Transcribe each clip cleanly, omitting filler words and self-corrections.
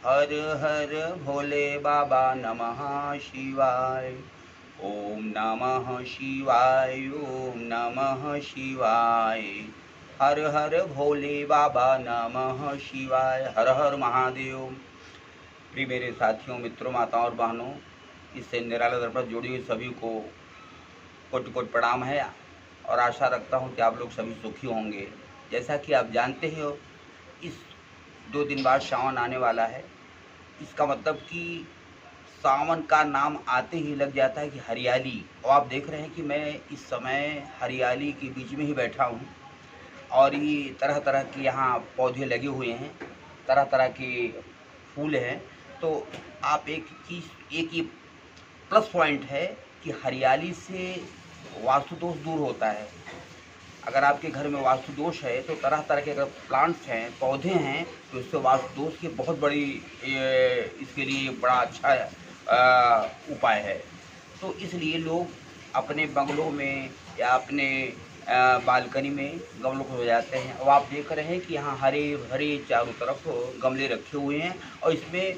हर हर भोले बाबा नमः शिवाय। ओम नमः शिवाय, ओम नमः शिवाय। हर हर भोले बाबा नमः शिवाय। हर हर महादेव। प्रिय मेरे साथियों, मित्रों, माताओं और बहनों, इससे निराला दर्पण जुड़ी हुई सभी को कोटि कोटि प्रणाम है और आशा रखता हूँ कि आप लोग सभी सुखी होंगे। जैसा कि आप जानते हो, इस 2 दिन बाद सावन आने वाला है। इसका मतलब कि सावन का नाम आते ही लग जाता है कि हरियाली। और आप देख रहे हैं कि मैं इस समय हरियाली के बीच में ही बैठा हूँ और ये तरह तरह के यहाँ पौधे लगे हुए हैं, तरह तरह के फूल हैं। तो आप एक ये प्लस पॉइंट है कि हरियाली से वास्तु दोष दूर होता है। अगर आपके घर में वास्तु दोष है तो तरह तरह के अगर प्लांट्स हैं, पौधे हैं, तो इससे वास्तु दोष की बहुत बड़ी इसके लिए बड़ा अच्छा उपाय है। तो इसलिए लोग अपने बंगलों में या अपने बालकनी में गमलों को सजाते हैं। और आप देख रहे हैं कि यहाँ हरे भरे चारों तरफ गमले रखे हुए हैं और इसमें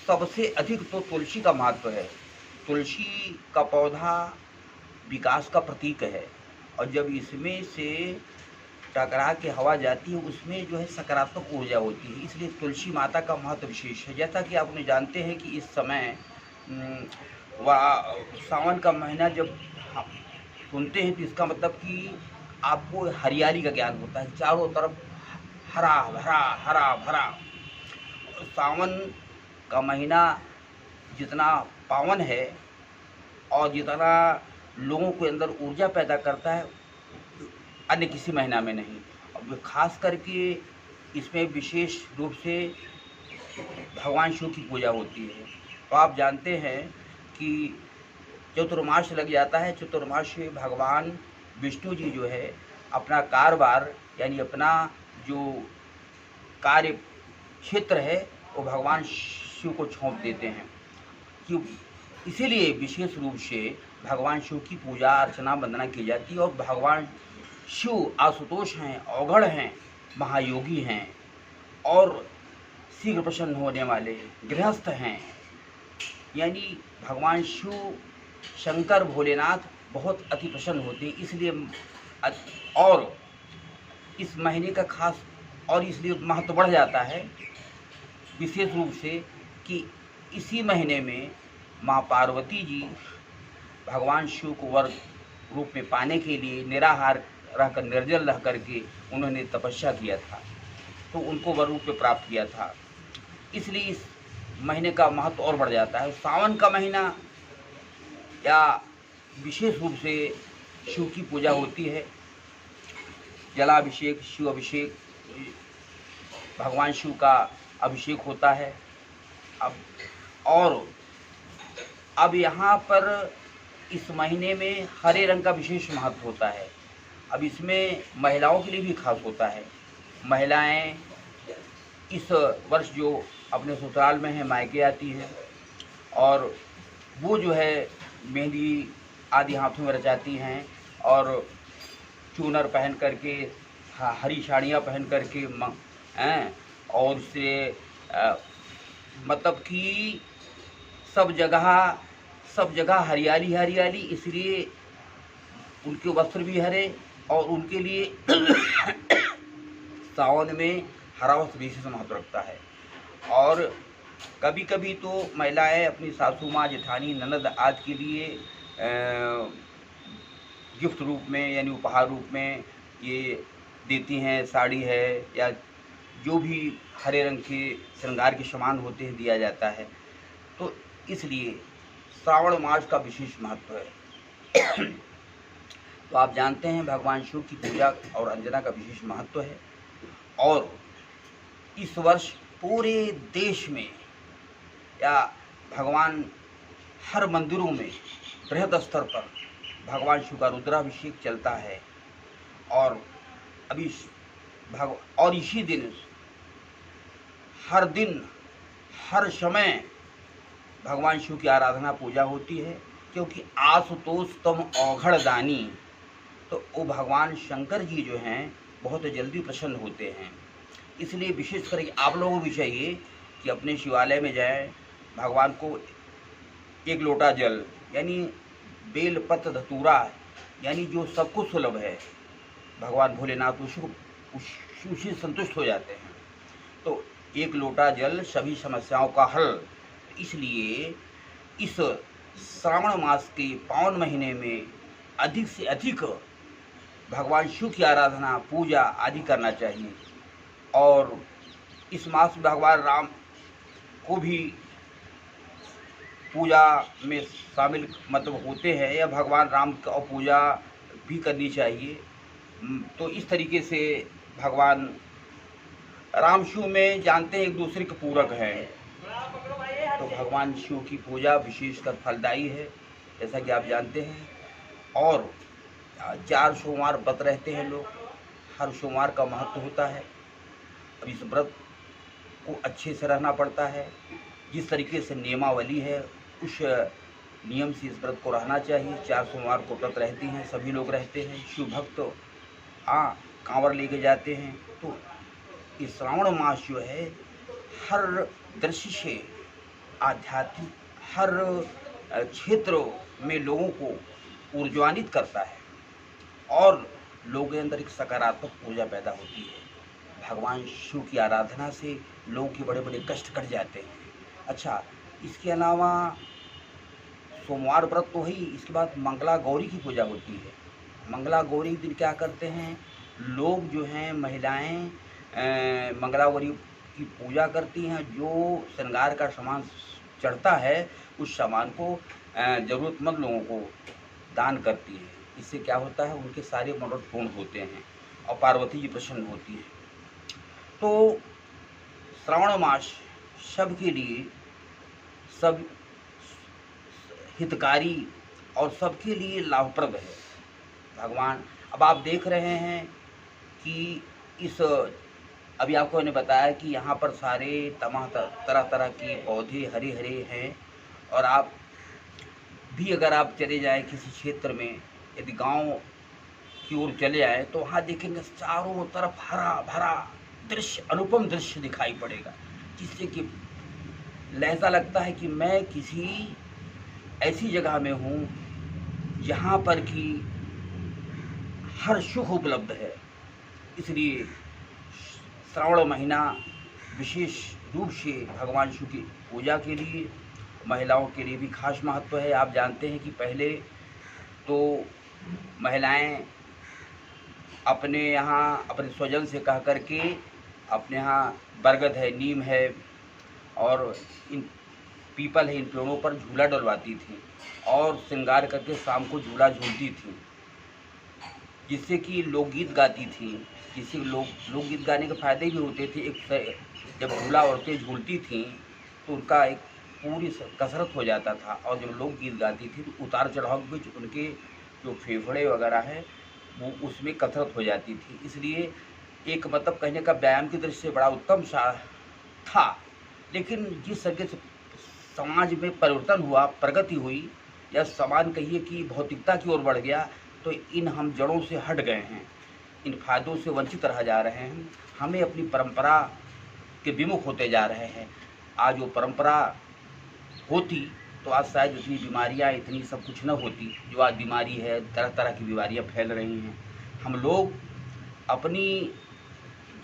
सबसे अधिक तो तुलसी का महत्व है। तुलसी का पौधा विकास का प्रतीक है और जब इसमें से टकरा के हवा जाती है उसमें जो है सकारात्मक ऊर्जा होती है। इसलिए तुलसी माता का महत्व विशेष है। जैसा कि आपने जानते हैं कि इस समय सावन का महीना जब हम सुनते हैं तो इसका मतलब कि आपको हरियाली का ज्ञान होता है। चारों तरफ हरा भरा हरा भरा। सावन का महीना जितना पावन है और जितना लोगों के अंदर ऊर्जा पैदा करता है, अन्य किसी महीना में नहीं। अब खास करके इसमें विशेष रूप से भगवान शिव की पूजा होती है। तो आप जानते हैं कि चतुर्मास लग जाता है। चतुर्मास में भगवान विष्णु जी जो है अपना कारोबार यानी अपना जो कार्य क्षेत्र है वो भगवान शिव को सौंप देते हैं। कि इसीलिए विशेष रूप से भगवान शिव की पूजा अर्चना वंदना की जाती है। और भगवान शिव आशुतोष हैं, औघड़ हैं, महायोगी हैं और शीघ्र प्रसन्न होने वाले गृहस्थ हैं। यानी भगवान शिव शंकर भोलेनाथ बहुत अति प्रसन्न होते हैं। इसलिए और इस महीने का खास और इसलिए महत्व बढ़ जाता है विशेष रूप से कि इसी महीने में माँ पार्वती जी भगवान शिव को वर रूप में पाने के लिए निराहार रहकर, निर्जल रह करके उन्होंने तपस्या किया था, तो उनको वर रूप में प्राप्त किया था। इसलिए इस महीने का महत्व और बढ़ जाता है। सावन का महीना या विशेष रूप से शिव की पूजा होती है। जलाभिषेक, शिव अभिषेक, भगवान शिव का अभिषेक होता है। अब यहाँ पर इस महीने में हरे रंग का विशेष महत्व होता है। अब इसमें महिलाओं के लिए भी खास होता है। महिलाएं इस वर्ष जो अपने ससुराल में हैं, मायके आती हैं और वो जो है मेहंदी आदि हाथों में रचाती हैं और चूनर पहन करके, हरी साड़ियाँ पहन करके और उससे मतलब कि सब जगह हरियाली हरियाली। इसलिए उनके वस्त्र भी हरे और उनके लिए सावन में हरा वस्त्र विशेष महत्व रखता है। और कभी कभी तो महिलाएं अपनी सासू माँ, जेठानी, ननद आदि के लिए गिफ्ट रूप में यानी उपहार रूप में ये देती हैं। साड़ी है या जो भी हरे रंग के श्रृंगार के सामान होते हैं दिया जाता है। तो इसलिए श्रावण मास का विशेष महत्व है। तो आप जानते हैं भगवान शिव की पूजा और अर्चना का विशेष महत्व है। और इस वर्ष पूरे देश में या भगवान हर मंदिरों में बृहद स्तर पर भगवान शिव का रुद्राभिषेक चलता है। और अभी इसी दिन हर समय भगवान शिव की आराधना पूजा होती है। क्योंकि आशुतोष तम औघड़ दानी, तो वो भगवान शंकर जी जो हैं बहुत जल्दी प्रसन्न होते हैं। इसलिए विशेष करके आप लोगों को भी चाहिए कि अपने शिवालय में जाएं, भगवान को एक लोटा जल यानी बेल पत्र धतूरा यानी जो सबको सुलभ है, भगवान भोलेनाथ उसी संतुष्ट हो जाते हैं। तो एक लोटा जल सभी समस्याओं का हल। इसलिए इस श्रावण मास के पावन महीने में अधिक से अधिक भगवान शिव की आराधना, पूजा आदि करना चाहिए। और इस मास में भगवान राम को भी पूजा में शामिल मतलब होते हैं, या भगवान राम का पूजा भी करनी चाहिए। तो इस तरीके से भगवान राम शिव में जानते हैं एक दूसरे के पूरक हैं। तो भगवान शिव की पूजा विशेषकर फलदायी है, जैसा कि आप जानते हैं। और 4 सोमवार व्रत रहते हैं लोग, हर सोमवार का महत्व होता है। अब इस व्रत को अच्छे से रहना पड़ता है, जिस तरीके से नियमावली है उस नियम से इस व्रत को रहना चाहिए। 4 सोमवार को व्रत रहती हैं, सभी लोग रहते हैं। शिव भक्त कांवर लेके जाते हैं। तो ये श्रावण मास जो है हर दृष्टि से आध्यात्मिक, हर क्षेत्र में लोगों को ऊर्जान्वित करता है और लोगों के अंदर एक सकारात्मक ऊर्जा पैदा होती है। भगवान शिव की आराधना से लोगों के बड़े बड़े कष्ट कट जाते हैं। अच्छा, इसके अलावा सोमवार व्रत तो ही, इसके बाद मंगला गौरी की पूजा होती है। मंगला गौरी के दिन क्या करते हैं लोग जो हैं, महिलाएं मंगला गौरी की पूजा करती हैं। जो श्रृंगार का सामान चढ़ता है उस सामान को ज़रूरतमंद लोगों को दान करती है। इससे क्या होता है, उनके सारे मनोरथ पूर्ण होते हैं और पार्वती जी प्रसन्न होती है। तो श्रावण मास सबके लिए, सब हितकारी और सबके लिए लाभप्रद है। भगवान, अब आप देख रहे हैं कि इस, अभी आपको मैंने बताया कि यहाँ पर सारे तरह तरह के पौधे हरे हरे हैं। और आप भी अगर आप चले जाएं किसी क्षेत्र में, यदि गांव की ओर चले आए तो वहाँ देखेंगे चारों तरफ हरा भरा दृश्य, अनुपम दृश्य दिखाई पड़ेगा, जिससे कि ऐसा लगता है कि मैं किसी ऐसी जगह में हूँ जहाँ पर कि हर सुख उपलब्ध है। इसलिए श्रावण महीना विशेष रूप से भगवान शिव की पूजा के लिए, महिलाओं के लिए भी खास महत्व है। आप जानते हैं कि पहले तो महिलाएं अपने यहाँ अपने स्वजन से कह कर के अपने यहाँ बरगद है, नीम है और इन पीपल है, इन पेड़ों पर झूला डलवाती थी और श्रृंगार करके शाम को झूला झूलती थी, जिससे कि लोकगीत गाती थी। जिससे लोकगीत गाने के फायदे भी होते थे। एक जब झूला औरतें झूलती थीं तो उनका एक पूरी कसरत हो जाता था, और जब लोकगीत गाती थी तो उतार चढ़ाव के बीच उनके जो फेफड़े वगैरह हैं वो उसमें कसरत हो जाती थी। इसलिए एक मतलब कहने का व्यायाम की दृष्टि से बड़ा उत्तम सा था। लेकिन जिस तरीके से समाज में परिवर्तन हुआ, प्रगति हुई, या समाज कहिए कि भौतिकता की ओर बढ़ गया, तो इन हम जड़ों से हट गए हैं, इन फायदों से वंचित रह जा रहे हैं। हमें अपनी परंपरा के विमुख होते जा रहे हैं। आज वो परंपरा होती तो आज शायद इतनी बीमारियां, इतनी सब कुछ न होती जो आज बीमारी है। तरह तरह की बीमारियां फैल रही हैं। हम लोग अपनी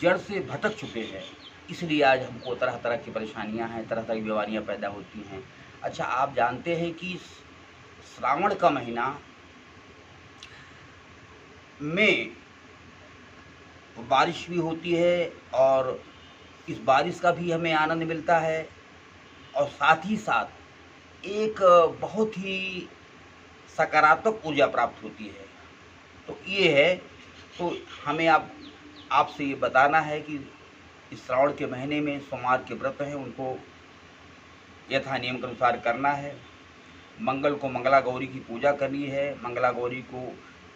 जड़ से भटक चुके हैं, इसलिए आज हमको तरह तरह की परेशानियां हैं, तरह तरह की बीमारियां पैदा होती हैं। अच्छा, आप जानते हैं कि श्रावण का महीना में बारिश भी होती है और इस बारिश का भी हमें आनंद मिलता है, और साथ ही साथ एक बहुत ही सकारात्मक ऊर्जा प्राप्त होती है। तो ये है, तो हमें आपसे ये बताना है कि इस श्रावण के महीने में सोमवार के व्रत हैं उनको यथा नियम के अनुसार करना है। मंगल को मंगला गौरी की पूजा करनी है। मंगला गौरी को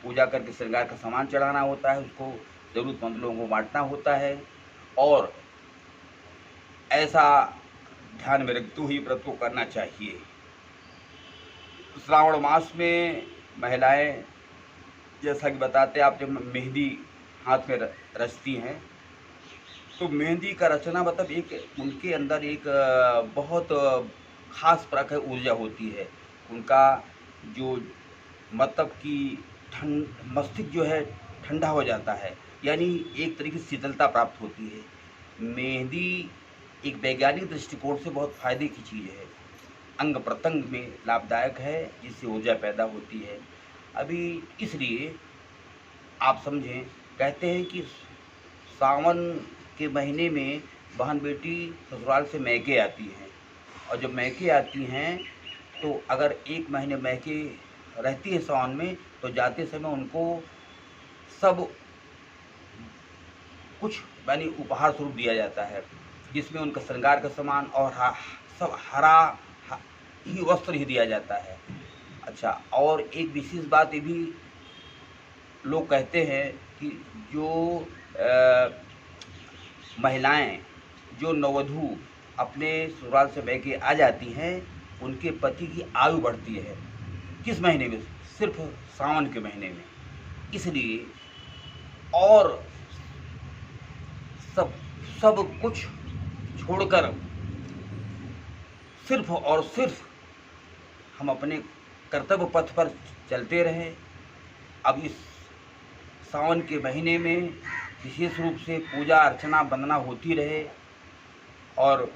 पूजा करके श्रृंगार का सामान चढ़ाना होता है, उसको ज़रूरतमंद लोगों को बांटना होता है। और ऐसा ध्यान में रखते हुए व्रत को करना चाहिए। श्रावण मास में महिलाएं, जैसा कि बताते हैं आप, जब मेहंदी हाथ में रचती हैं तो मेहंदी का रचना मतलब एक उनके अंदर एक बहुत ख़ास प्रकार की ऊर्जा होती है। उनका जो मतलब कि ठंड मस्तिष्क जो है ठंडा हो जाता है, यानी एक तरीके से शीतलता प्राप्त होती है। मेहंदी एक वैज्ञानिक दृष्टिकोण से बहुत फ़ायदे की चीज़ है। अंग प्रत्यंग में लाभदायक है, जिससे ऊर्जा पैदा होती है। अभी इसलिए आप समझें, कहते हैं कि सावन के महीने में बहन बेटी ससुराल से मैके आती हैं, और जब मैके आती हैं तो अगर 1 महीने मैके रहती है सावन में, तो जाते समय उनको सब कुछ यानी उपहार स्वरूप दिया जाता है, जिसमें उनका श्रृंगार का सामान और सब हरा ही वस्त्र ही दिया जाता है। अच्छा, और एक विशेष बात ये भी लोग कहते हैं कि जो महिलाएं, जो नववधू अपने ससुराल से बह के आ जाती हैं, उनके पति की आयु बढ़ती है। किस महीने में? सिर्फ सावन के महीने में। इसलिए और सब सब कुछ छोड़कर सिर्फ और सिर्फ हम अपने कर्तव्य पथ पर चलते रहें। अब इस सावन के महीने में विशेष रूप से पूजा अर्चना वंदना होती रहे और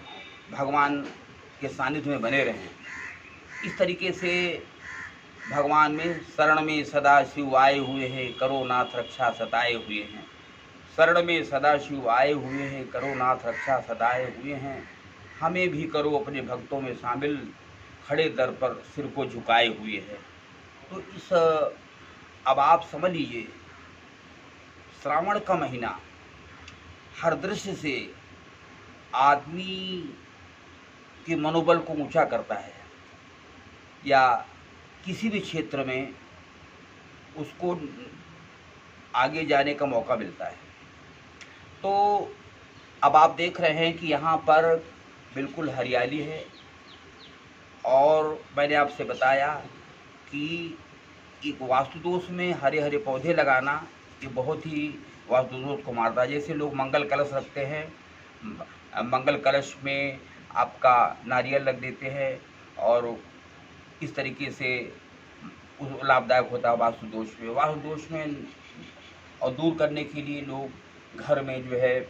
भगवान के सानिध्य में बने रहें। इस तरीके से भगवान में शरण में सदा शिव आए हुए हैं, करो नाथ रक्षा सताए हुए हैं। शरण में सदा शिव आए हुए हैं, करो नाथ रक्षा सताए हुए हैं। हमें भी करो अपने भक्तों में शामिल, खड़े दर पर सिर को झुकाए हुए हैं। तो इस अब आप समझ लीजिए, श्रावण का महीना हर दृश्य से आदमी के मनोबल को ऊंचा करता है, या किसी भी क्षेत्र में उसको आगे जाने का मौका मिलता है। तो अब आप देख रहे हैं कि यहाँ पर बिल्कुल हरियाली है, और मैंने आपसे बताया कि एक वास्तु दोष में हरे हरे पौधे लगाना ये बहुत ही वास्तु दोष को मारता है। जैसे लोग मंगल कलश रखते हैं, मंगल कलश में आपका नारियल रख देते हैं, और इस तरीके से लाभदायक होता है वास्तु दोष में। वास्तु दोष में और दूर करने के लिए लोग घर में जो है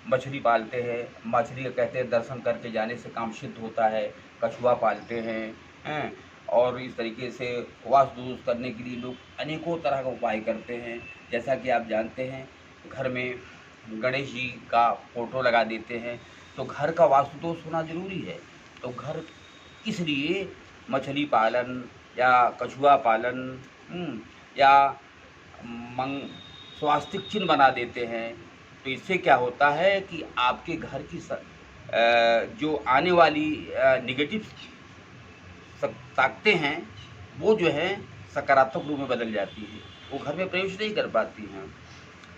मछली पालते हैं। मछली का कहते हैं दर्शन करके जाने से काम सिद्ध होता है। कछुआ पालते हैं, और इस तरीके से वास्तु दोष करने के लिए लोग अनेकों तरह का उपाय करते हैं। जैसा कि आप जानते हैं, घर में गणेश जी का फोटो लगा देते हैं, तो घर का वास्तु दोष होना जरूरी है। तो घर इसलिए मछली पालन या कछुआ पालन या स्वास्तिक चिन्ह बना देते हैं। तो इससे क्या होता है कि आपके घर की जो आने वाली निगेटिव ताकतें हैं, वो जो है सकारात्मक रूप में बदल जाती है, वो घर में प्रवेश नहीं कर पाती हैं।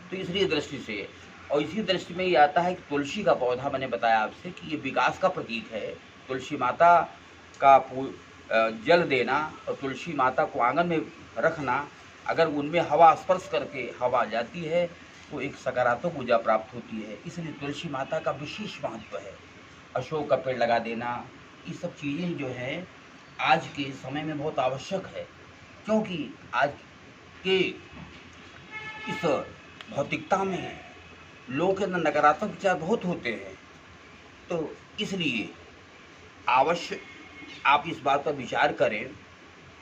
तो इसलिए दृष्टि से, और इसी दृष्टि में ये आता है कि तुलसी का पौधा, मैंने बताया आपसे कि ये विकास का प्रतीक है। तुलसी माता का जल देना और तुलसी माता को आंगन में रखना, अगर उनमें हवा स्पर्श करके हवा जाती है तो एक सकारात्मक ऊर्जा प्राप्त होती है। इसलिए तुलसी माता का विशेष महत्व है। अशोक का पेड़ लगा देना, ये सब चीज़ें जो है आज के समय में बहुत आवश्यक है, क्योंकि आज के इस भौतिकता में लोगों के अंदर नकारात्मक विचार बहुत होते हैं। तो इसलिए आवश्यक आप इस बात पर विचार करें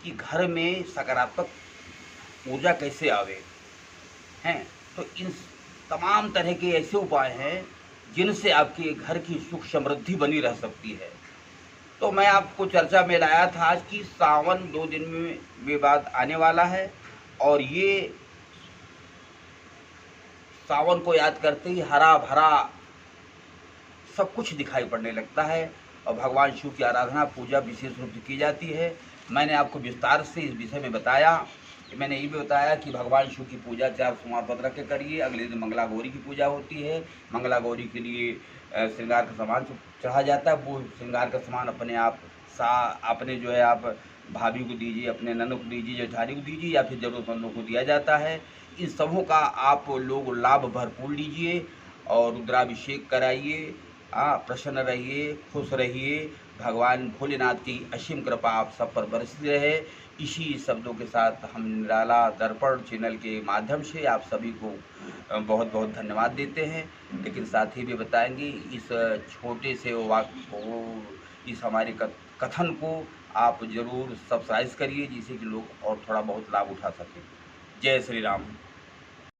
कि घर में सकारात्मक ऊर्जा कैसे आवे हैं। तो इन तमाम तरह के ऐसे उपाय हैं जिनसे आपके घर की सुख समृद्धि बनी रह सकती है। तो मैं आपको चर्चा में लाया था आज की सावन 2 दिन में बाद आने वाला है, और ये सावन को याद करते ही हरा भरा सब कुछ दिखाई पड़ने लगता है, और भगवान शिव की आराधना पूजा विशेष रूप से की जाती है। मैंने आपको विस्तार से इस विषय में बताया। मैंने ये भी बताया कि भगवान शिव की पूजा 4 सोमवार व्रत रख के करिए। अगले दिन मंगला गौरी की पूजा होती है। मंगला गौरी के लिए श्रृंगार का सामान चढ़ा जाता है। वो श्रृंगार का सामान अपने आप अपने जो है आप भाभी को दीजिए, अपने ननद को दीजिए, जेठानी को दीजिए, या फिर ज़रूरतमंदों को दिया जाता है। इन सबों का आप लोग लाभ भरपूर लीजिए, और रुद्राभिषेक कराइए। प्रसन्न रहिए, खुश रहिए। भगवान भोलेनाथ की असीम कृपा आप सब पर बरसती रहे। इसी शब्दों के साथ हम निराला दर्पण चैनल के माध्यम से आप सभी को बहुत बहुत धन्यवाद देते हैं। लेकिन साथ ही भी बताएंगे इस छोटे से इस हमारे कथन को आप ज़रूर सब्सक्राइब करिए, जिससे कि लोग और थोड़ा बहुत लाभ उठा सकें। जय श्री राम।